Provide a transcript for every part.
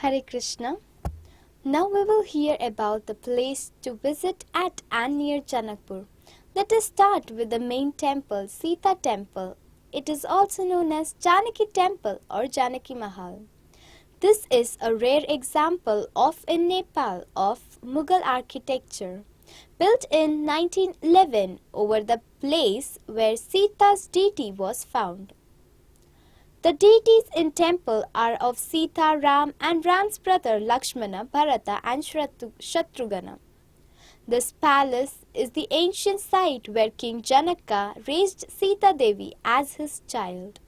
Hare Krishna. Now we will hear about the place to visit at and near Janakpur. Let us start with the main temple, Sita Temple. It is also known as Janaki Temple or Janaki Mahal. This is a rare example in Nepal of Mughal architecture. Built in 1911 over the place where Sita's deity was found. The deities in temple are of Sita, Ram and Ram's brother Lakshmana, Bharata and Shatrughna. This palace is the ancient site where King Janaka raised Sita Devi as his child.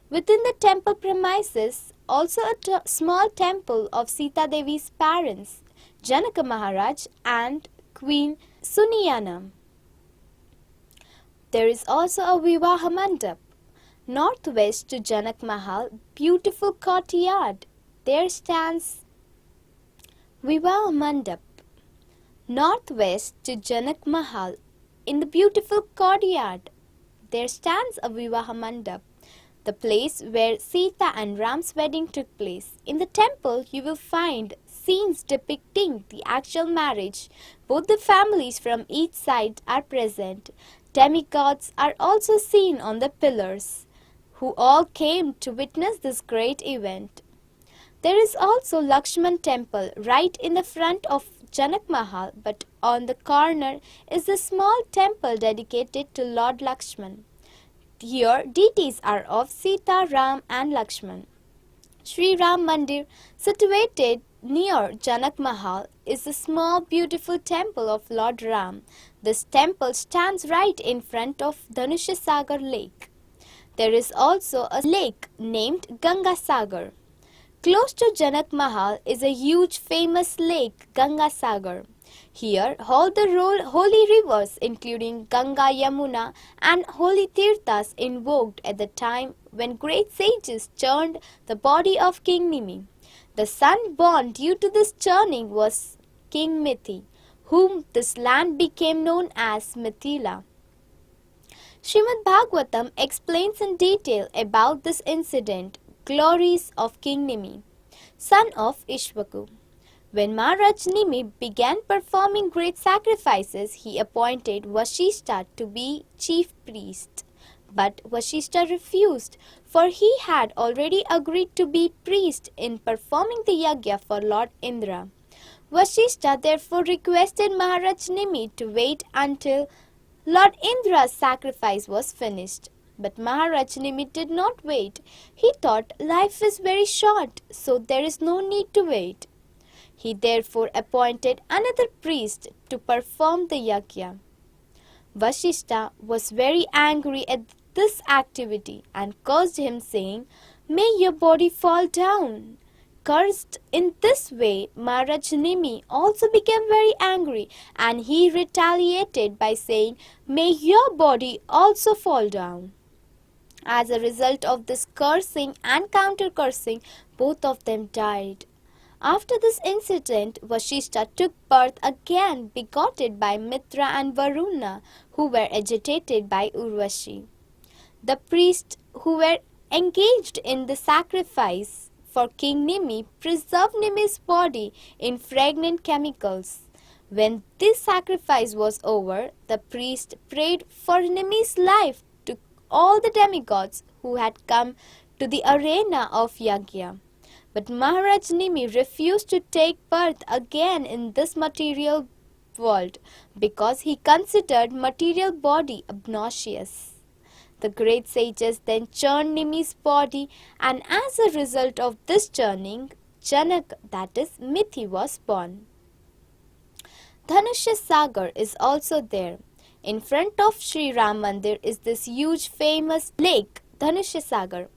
Within the temple premises, also a small temple of Sita Devi's parents, Janaka Maharaj and Queen Suniyana. There is also a Vivaha Mandap. Northwest to Janak Mahal, beautiful courtyard. There stands Vivaha Mandap. Northwest to Janak Mahal, in the beautiful courtyard, there stands a Vivaha Mandap, the place where Sita and Ram's wedding took place. In the temple, you will find scenes depicting the actual marriage. Both the families from each side are present. Demigods are also seen on the pillars, who all came to witness this great event. There is also Lakshman Temple right in the front of Janak Mahal, but on the corner is a small temple dedicated to Lord Lakshman. Here, deities are of Sita, Ram and Lakshman. Sri Ram Mandir, situated near Janak Mahal, is a small beautiful temple of Lord Ram. This temple stands right in front of Dhanushsagar Lake. There is also a lake named Ganga Sagar. Close to Janak Mahal is a huge famous lake, Ganga Sagar. Here, all the holy rivers including Ganga, Yamuna and holy Tirthas invoked at the time when great sages churned the body of King Nimi. The son born due to this churning was King Mithi, whom this land became known as Mithila. Srimad Bhagavatam explains in detail about this incident, glories of King Nimi, son of Ishvaku. When Maharaj Nimi began performing great sacrifices, he appointed Vashishta to be chief priest. But Vashishta refused, for he had already agreed to be priest in performing the yajna for Lord Indra. Vashishta therefore requested Maharaj Nimi to wait until Lord Indra's sacrifice was finished. But Maharaj Nimi did not wait. He thought life is very short, so there is no need to wait. He therefore appointed another priest to perform the yajna. Vashishta was very angry at this activity and cursed him, saying, "May your body fall down." Cursed in this way, Maharaj Nimi also became very angry, and he retaliated by saying, "May your body also fall down." As a result of this cursing and counter-cursing, both of them died. After this incident, Vashishta took birth again, begotten by Mitra and Varuna, who were agitated by Urvashi. The priests who were engaged in the sacrifice for King Nimi preserved Nimi's body in fragrant chemicals. When this sacrifice was over, the priest prayed for Nimi's life to all the demigods who had come to the arena of yajna. But Maharaj Nimi refused to take birth again in this material world because he considered material body obnoxious. The great sages then churned Nimi's body, and as a result of this churning, Janak, that is Mithi, was born. Dhanushsagar is also there. In front of Sri Ram Mandir is this huge famous lake, Dhanushsagar.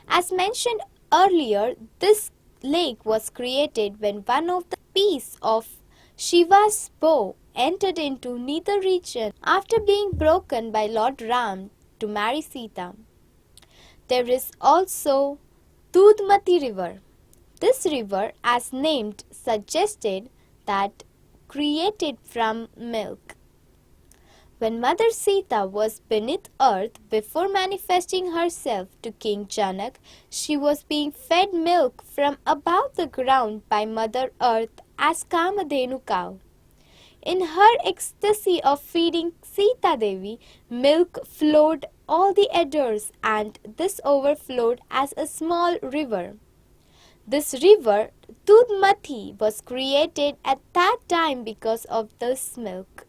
As mentioned earlier, this lake was created when one of the piece of Shiva's bow entered into nether region after being broken by Lord Ram to marry Sita. There is also Dudhmati river. This river, as named, suggested that created from milk. When Mother Sita was beneath earth before manifesting herself to King Janak, she was being fed milk from above the ground by Mother Earth as Kamadhenu cow. In her ecstasy of feeding Sita Devi, milk flowed all the adders, and this overflowed as a small river. This river, Dudhmati, was created at that time because of this milk.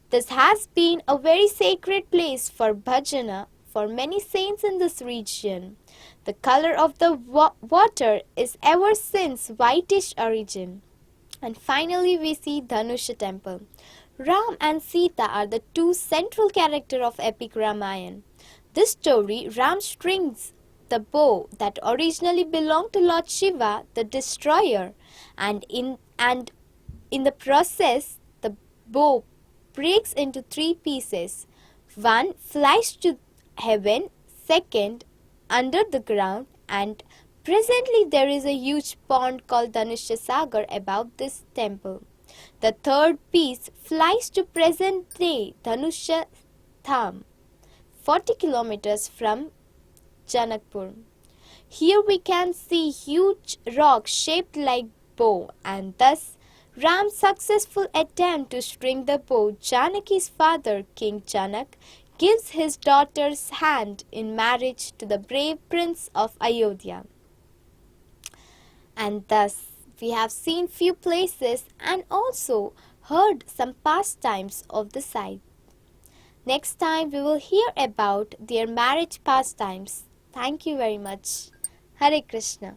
This has been a very sacred place for bhajana for many saints in this region. The color of the water is ever since whitish origin. And finally we see Dhanusha temple. Ram and Sita are the two central characters of epic Ramayana. This story, Ram strings the bow that originally belonged to Lord Shiva, the destroyer, and in the process the bow breaks into three pieces. One flies to heaven, second under the ground, and presently there is a huge pond called Dhanusha Sagar above this temple. The third piece flies to present-day Dhanusha Dham, 40 kilometers from Janakpur. Here we can see huge rocks shaped like bow, and thus Ram's successful attempt to string the bow, Janaki's father, King Janak, gives his daughter's hand in marriage to the brave prince of Ayodhya. And thus we have seen few places and also heard some pastimes of the site. Next time we will hear about their marriage pastimes. Thank you very much. Hare Krishna.